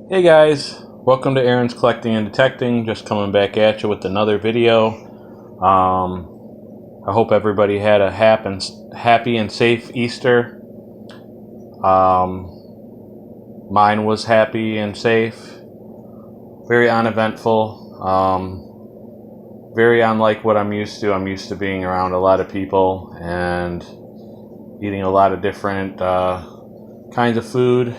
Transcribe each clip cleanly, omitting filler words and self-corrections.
Hey guys, welcome to Aaron's Collecting and Detecting. Just coming back at you with another video. I hope everybody had a happy and safe Easter. Mine was happy and safe, very uneventful, very unlike what I'm used to. I'm used to being around a lot of people and eating a lot of different kinds of food.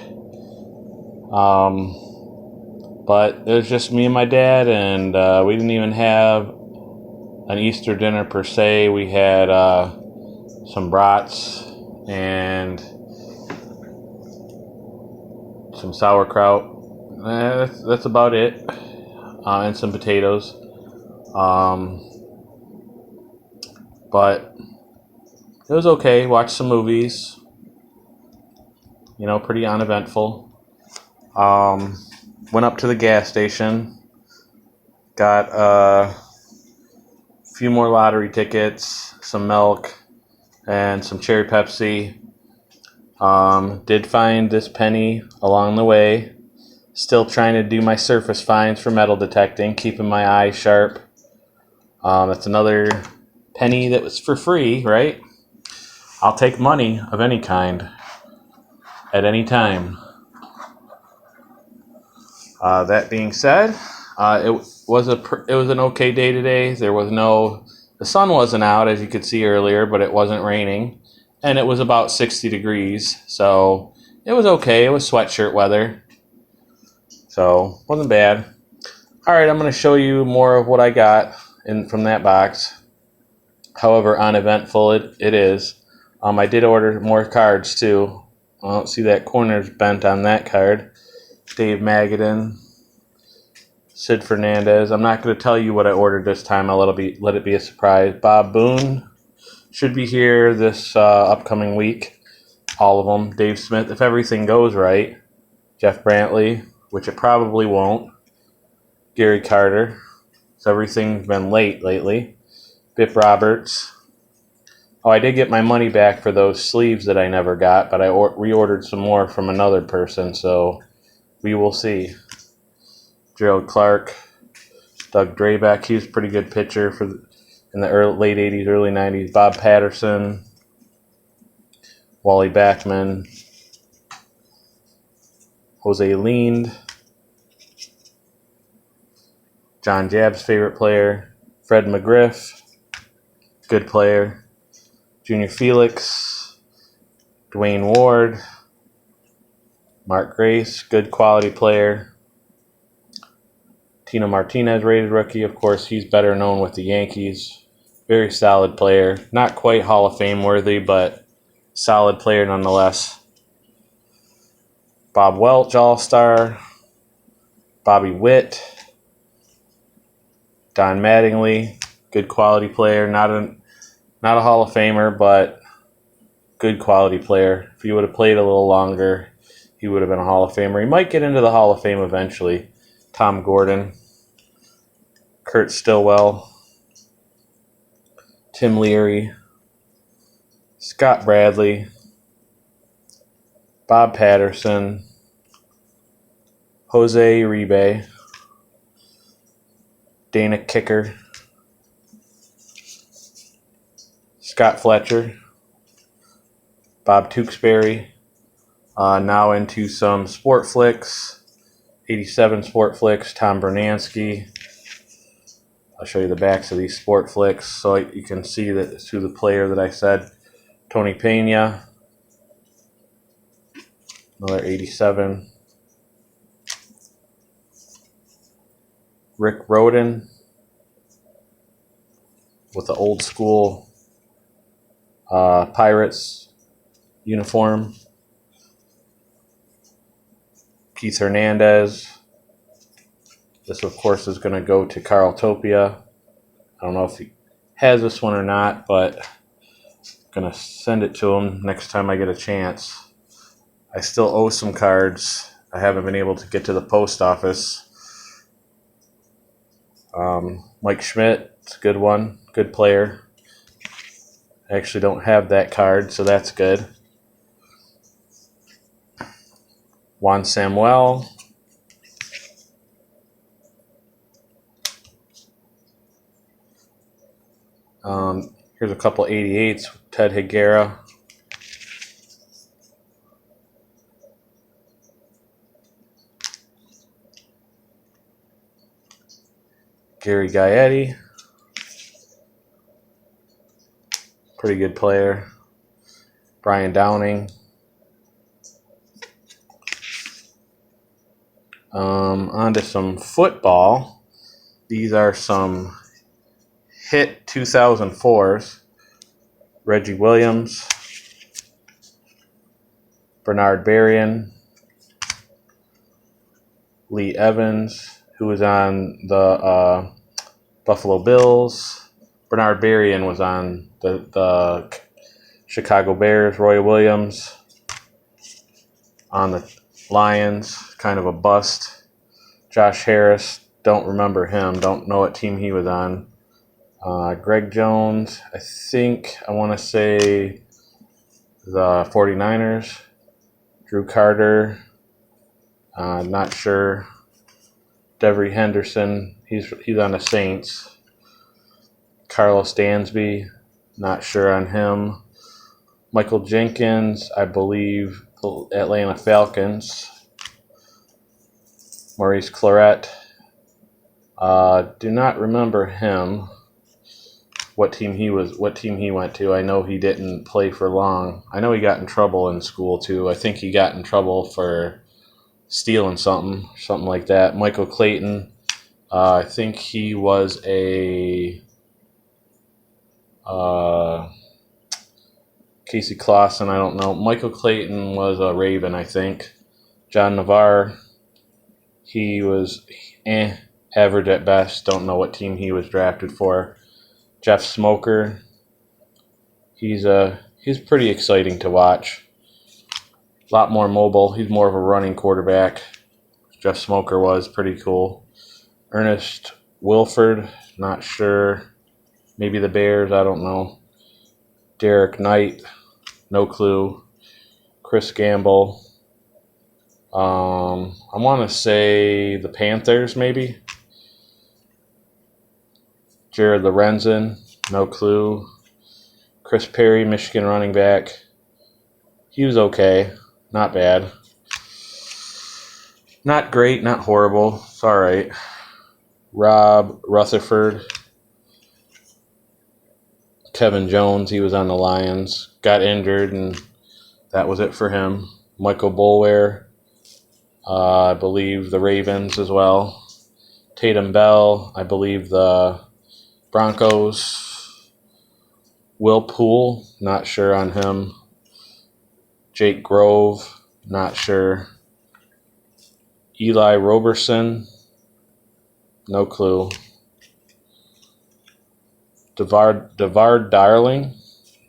But it was just me and my dad, and we didn't even have an Easter dinner per se. We had some brats and some sauerkraut. That's about it, and some potatoes. But it was okay. Watched some movies. Pretty uneventful. Went up to the gas station, got a few more lottery tickets, some milk, and some cherry Pepsi. Did find this penny along the way. Still trying to do my surface finds for metal detecting, keeping my eyes sharp. That's another penny that was for free, right? I'll take money of any kind at any time. That being said, it was an okay day today. The sun wasn't out, as you could see earlier, but it wasn't raining, and it was about 60 degrees, so it was okay. It was sweatshirt weather, so wasn't bad. All right, I'm going to show you more of what I got from that box. However uneventful it is. I did order more cards too. I don't see that corner's bent on that card. Dave Magadan, Sid Fernandez. I'm not going to tell you what I ordered this time. I'll let it be a surprise. Bob Boone should be here this upcoming week. All of them. Dave Smith, if everything goes right. Jeff Brantley, which it probably won't. Gary Carter. So everything's been late lately. Bip Roberts. Oh, I did get my money back for those sleeves that I never got, but I reordered some more from another person, so we will see. Gerald Clark, Doug Drabek, he was a pretty good pitcher in the late 80s, early 90s. Bob Patterson, Wally Backman, Jose Lind, John Jabb's favorite player, Fred McGriff, good player. Junior Felix, Dwayne Ward, Mark Grace, good quality player. Tino Martinez, rated rookie. Of course, he's better known with the Yankees. Very solid player. Not quite Hall of Fame worthy, but solid player nonetheless. Bob Welch, All-Star. Bobby Witt. Don Mattingly, good quality player. Not a Hall of Famer, but good quality player. If he would have played a little longer, he would have been a Hall of Famer. He might get into the Hall of Fame eventually. Tom Gordon, Kurt Stillwell, Tim Leary, Scott Bradley, Bob Patterson, Jose Uribe, Dana Kicker, Scott Fletcher, Bob Tewksbury. Now into some Sport Flicks. 87 Sport Flicks, Tom Bernansky. I'll show you the backs of these Sport Flicks so you can see that it's who the player that I said. Tony Pena. Another 87. Rick Rhoden with the old school Pirates uniform. Keith Hernandez. This, of course, is going to go to Carl Topia. I don't know if he has this one or not, but I'm going to send it to him next time I get a chance. I still owe some cards. I haven't been able to get to the post office. Mike Schmidt, it's a good one. Good player. I actually don't have that card, so that's good. Juan Samuel, Here's a couple 88s. Ted Higuera. Gary Gaetti. Pretty good player. Brian Downing. On to some football. These are some hit 2004s. Reggie Williams. Bernard Berrien. Lee Evans, who was on the Buffalo Bills. Bernard Berrien was on the Chicago Bears. Roy Williams on the Lions, kind of a bust. Josh Harris, don't remember him. Don't know what team he was on. Greg Jones, I want to say the 49ers. Drew Carter, not sure. Devery Henderson, he's on the Saints. Carlos Dansby, not sure on him. Michael Jenkins, I believe the Atlanta Falcons. Maurice Clarett, do not remember him. What team he went to. I know he didn't play for long. I know he got in trouble in school too. I think he got in trouble for stealing something like that. Michael Clayton, I think he was a Casey Clausen, I don't know. Michael Clayton was a Raven, I think. John Navarre, he was average at best. Don't know what team he was drafted for. Jeff Smoker, he's pretty exciting to watch. A lot more mobile. He's more of a running quarterback. Jeff Smoker was pretty cool. Ernest Wilford, not sure. Maybe the Bears, I don't know. Derek Knight, no clue. Chris Gamble. I want to say the Panthers, maybe. Jared Lorenzen, no clue. Chris Perry, Michigan running back. He was okay. Not bad. Not great, not horrible. It's all right. Rob Rutherford. Kevin Jones, he was on the Lions. Got injured, and that was it for him. Michael Boulware, I believe the Ravens as well. Tatum Bell, I believe the Broncos. Will Poole, not sure on him. Jake Grove, not sure. Eli Roberson, no clue. DeVard Darling,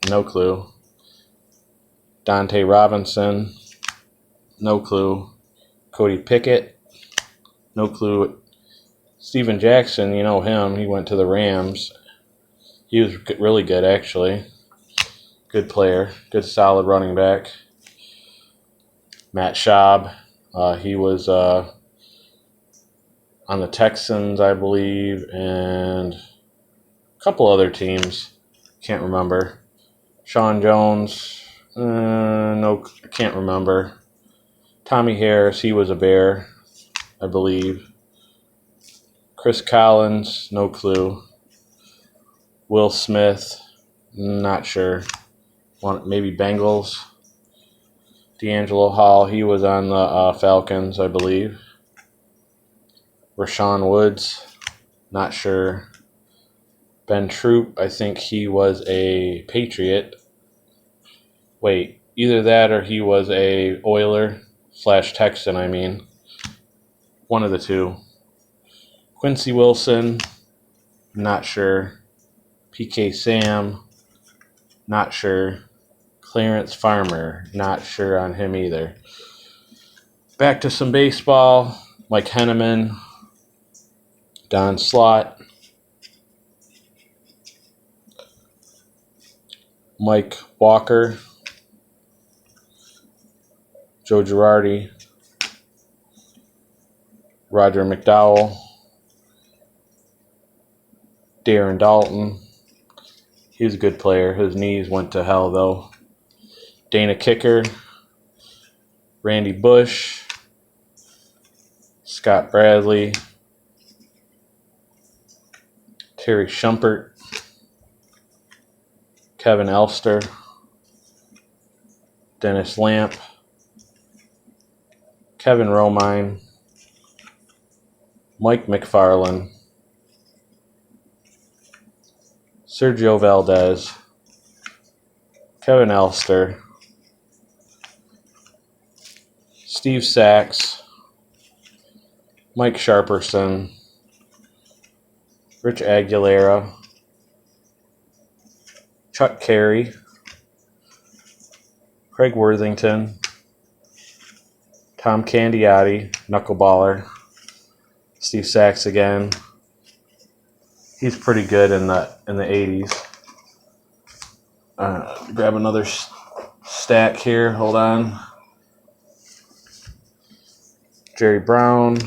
no clue. Dante Robinson, no clue. Cody Pickett, no clue. Steven Jackson, you know him. He went to the Rams. He was really good, actually. Good player. Good, solid running back. Matt Schaub, he was on the Texans, I believe, and a couple other teams. Can't remember. Sean Jones, no, I can't remember. Tommy Harris, he was a Bear, I believe. Chris Collins, no clue. Will Smith, not sure. Maybe Bengals. D'Angelo Hall, he was on the Falcons, I believe. Rashawn Woods, not sure. Ben Troop, I think he was a Patriot. Wait, either that or he was a Oiler / Texan, I mean. One of the two. Quincy Wilson, not sure. PK Sam, not sure. Clarence Farmer, not sure on him either. Back to some baseball. Mike Henneman, Don Slott, Mike Walker, Joe Girardi, Roger McDowell, Darren Dalton, He was a good player. His knees went to hell, though. Dana Kicker, Randy Bush, Scott Bradley, Terry Shumpert, Kevin Elster, Dennis Lamp, Kevin Romine, Mike McFarland, Sergio Valdez, Kevin Elster, Steve Sachs, Mike Sharperson, Rich Aguilera, Chuck Carey, Craig Worthington, Tom Candiotti, knuckleballer, Steve Sachs again. He's pretty good in the 80s. Grab another stack here. Hold on. Jerry Brown,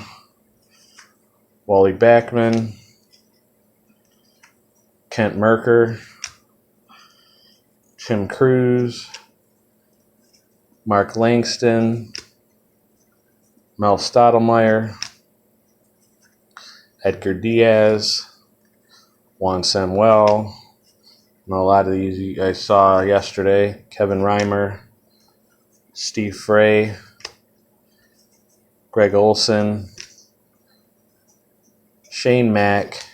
Wally Backman, Kent Merker, Tim Cruz, Mark Langston, Mel Stottlemyre, Edgar Diaz, Juan Samuel. And a lot of these you guys saw yesterday. Kevin Reimer, Steve Frey, Greg Olson, Shane Mack,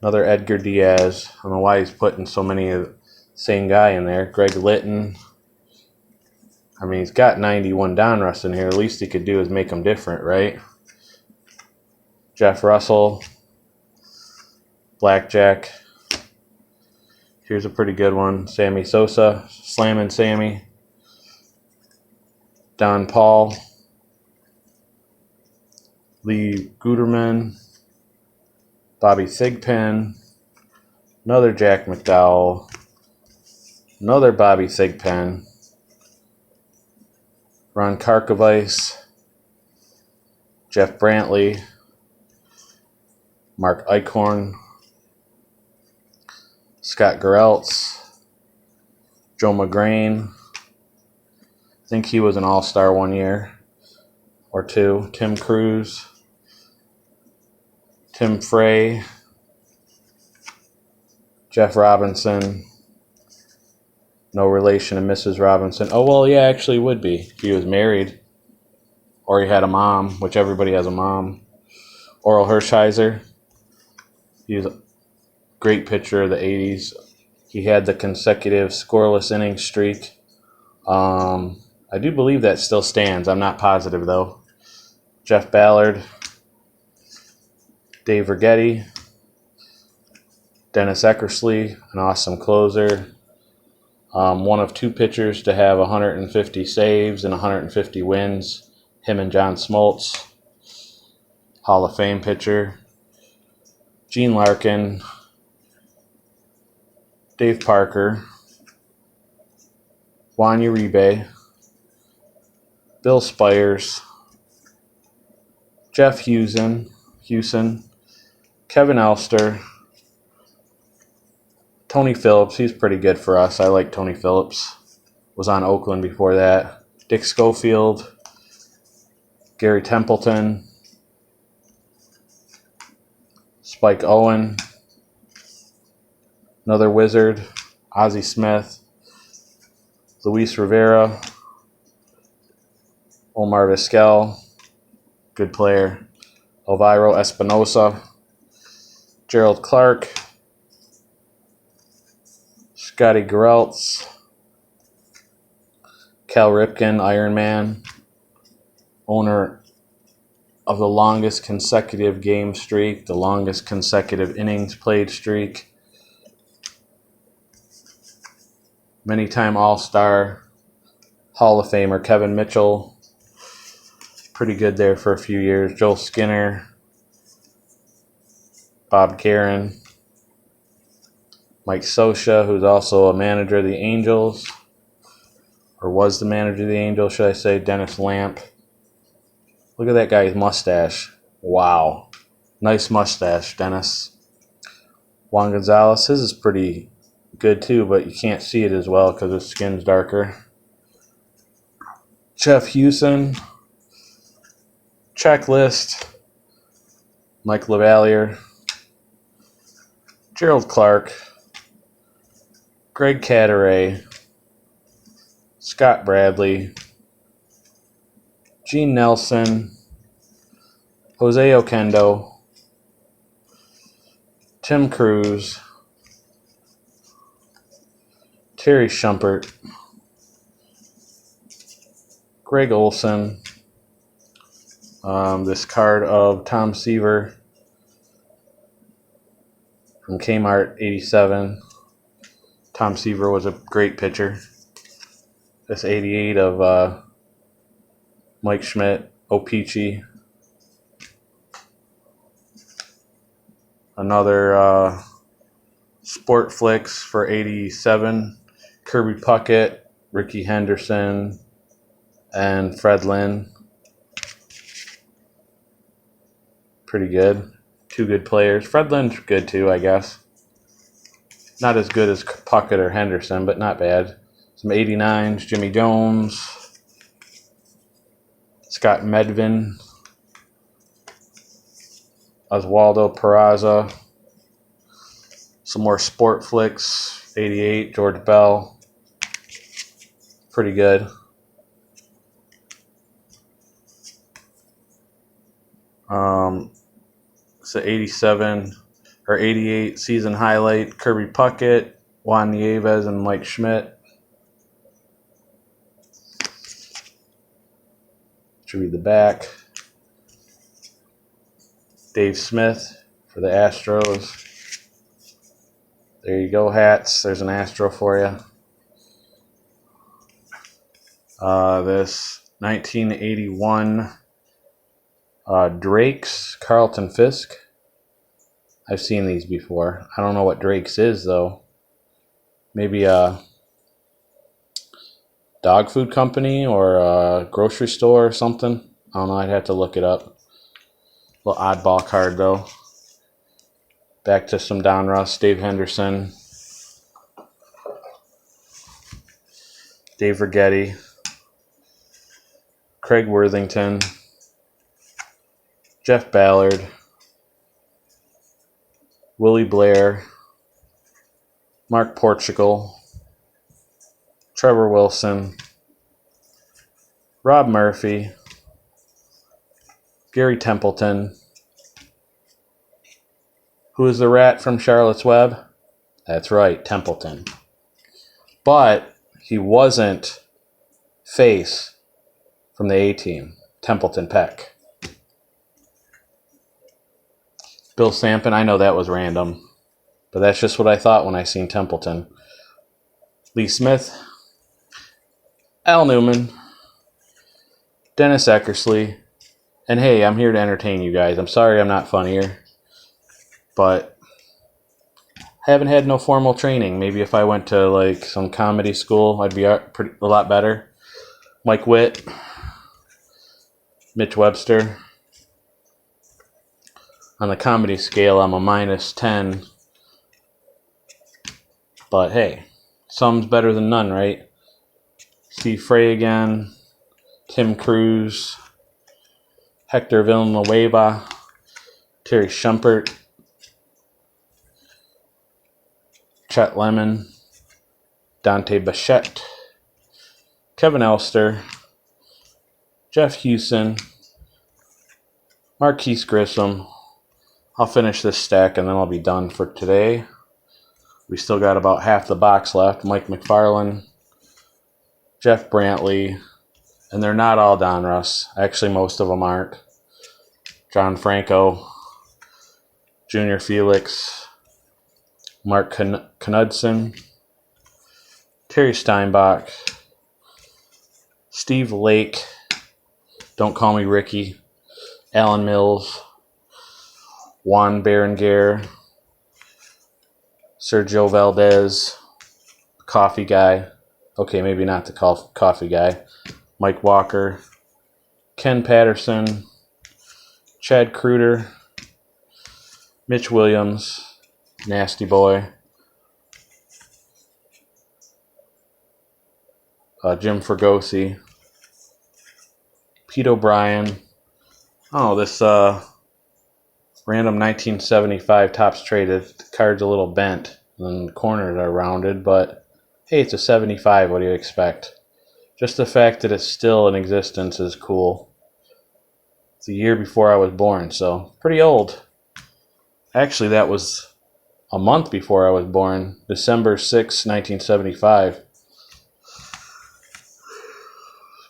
another Edgar Diaz. I don't know why he's putting so many of the same guy in there. Greg Litton. I mean, he's got 91 Donruss in here. The least he could do is make them different, right? Jeff Russell, Blackjack. Here's a pretty good one. Sammy Sosa, Slammin' Sammy. Don Paul, Lee Guterman, Bobby Thigpen, another Jack McDowell, another Bobby Thigpen, Ron Karkovice, Jeff Brantley, Mark Eichhorn, Scott Gereltz, Joe McGrain. I think he was an all-star 1 year or two. Tim Cruz, Tim Frey, Jeff Robinson. No relation to Mrs. Robinson. Oh, well, yeah, actually would be. If he was married or he had a mom, which everybody has a mom. Oral Hershiser. He was a great pitcher of the 80s. He had the consecutive scoreless inning streak. I do believe that still stands. I'm not positive, though. Jeff Ballard, Dave Righetti, Dennis Eckersley, an awesome closer. One of two pitchers to have 150 saves and 150 wins. Him and John Smoltz, Hall of Fame pitcher. Gene Larkin, Dave Parker, Juan Uribe, Bill Spires, Jeff Hewson, Kevin Elster, Tony Phillips. He's pretty good for us. I like Tony Phillips. Was on Oakland before that. Dick Schofield, Gary Templeton, Spike Owen, another Wizard, Ozzie Smith, Luis Rivera, Omar Vizquel, good player, Elviro Espinosa, Gerald Clark, Scotty Gereltz, Cal Ripken, Iron Man, owner of the longest consecutive game streak, the longest consecutive innings played streak, many-time All-Star, Hall of Famer Kevin Mitchell, pretty good there for a few years, Joel Skinner, Bob Karen, Mike Scioscia, who's also a manager of the Angels, or was the manager of the Angels, should I say, Dennis Lamp. Look at that guy's mustache. Wow. Nice mustache, Dennis. Juan Gonzalez, his is pretty good too, but you can't see it as well because his skin's darker. Jeff Hewson. Checklist. Mike LaValliere. Gerald Clark. Greg Cadaret. Scott Bradley. Gene Nelson. Jose Oquendo. Tim Cruz. Terry Shumpert. Greg Olson. This card of Tom Seaver from Kmart 87. Tom Seaver was a great pitcher. This 88 of Mike Schmidt, O-Pee-Chee. Another Sport Flicks for 87. Kirby Puckett, Ricky Henderson, and Fred Lynn. Pretty good. Two good players. Fred Lynn's good too, I guess. Not as good as Puckett or Henderson, but not bad. Some 89s. Jimmy Jones. Scott Medvin. Oswaldo Peraza. Some more Sport Flicks. 88. George Bell. Pretty good. It's an 87 or 88 season highlight. Kirby Puckett, Juan Nieves, and Mike Schmidt. Should read the back. Dave Smith for the Astros. There you go, hats. There's an Astro for you. This 1981 Drake's Carlton Fisk. I've seen these before. I don't know what Drake's is, though. Maybe a dog food company or a grocery store or something. I don't know. I'd have to look it up. Little oddball card, though. Back to some Donruss. Dave Henderson. Dave Righetti. Craig Worthington. Jeff Ballard. Willie Blair. Mark Portugal. Trevor Wilson. Rob Murphy. Gary Templeton. Who is the rat from Charlotte's Web? That's right, Templeton. But he wasn't Face from the A-Team, Templeton Peck. Bill Sampson, I know that was random, but that's just what I thought when I seen Templeton. Lee Smith, Al Newman, Dennis Eckersley, and hey, I'm here to entertain you guys. I'm sorry I'm not funnier, but I haven't had no formal training. Maybe if I went to like some comedy school, I'd be a lot better. Mike Witt, Mitch Webster. On the comedy scale, I'm a -10. But hey, some's better than none, right? Steve Frey again. Tim Cruz. Hector Villanueva. Terry Shumpert. Chet Lemon. Dante Bichette. Kevin Elster. Jeff Hewson. Marquise Grissom. I'll finish this stack and then I'll be done for today. We still got about half the box left. Mike McFarland, Jeff Brantley, and they're not all Donruss. Actually, most of them aren't. John Franco, Junior Felix, Mark Knudsen, Terry Steinbach, Steve Lake, Don't Call Me Ricky, Alan Mills, Juan Berenguer, Sergio Valdez, Coffee Guy. Okay, maybe not the Coffee Guy. Mike Walker, Ken Patterson, Chad Kruder, Mitch Williams, Nasty Boy, Jim Fregosi, Pete O'Brien. Oh, this random 1975 Topps Traded. The card's a little bent and the corners are rounded, but hey, it's a 75. What do you expect? Just the fact that it's still in existence is cool. It's a year before I was born, so pretty old. Actually, that was a month before I was born, December 6, 1975.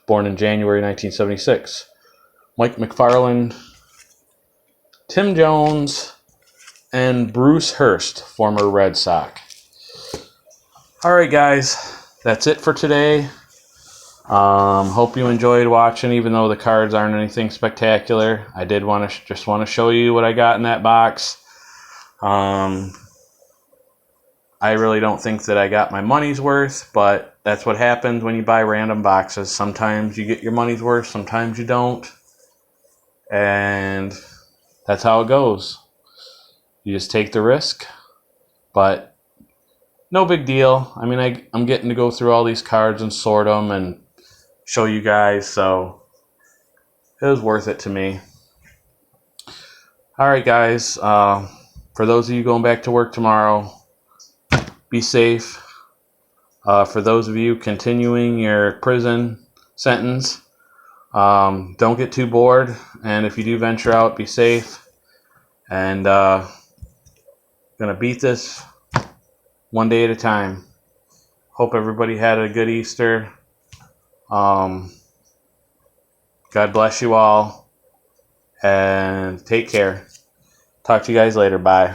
Born in January 1976. Mike McFarland, Tim Jones, and Bruce Hurst, former Red Sox. All right, guys, that's it for today. Hope you enjoyed watching, even though the cards aren't anything spectacular. I did just want to show you what I got in that box. I really don't think that I got my money's worth, but that's what happens when you buy random boxes. Sometimes you get your money's worth, sometimes you don't. And that's how it goes. You just take the risk, but no big deal. I mean, I'm getting to go through all these cards and sort them and show you guys, so it was worth it to me. All right, guys. For those of you going back to work tomorrow, be safe. For those of you continuing your prison sentence, don't get too bored. And if you do venture out, be safe. And gonna beat this one day at a time. Hope everybody had a good Easter. God bless you all. And take care. Talk to you guys later. Bye.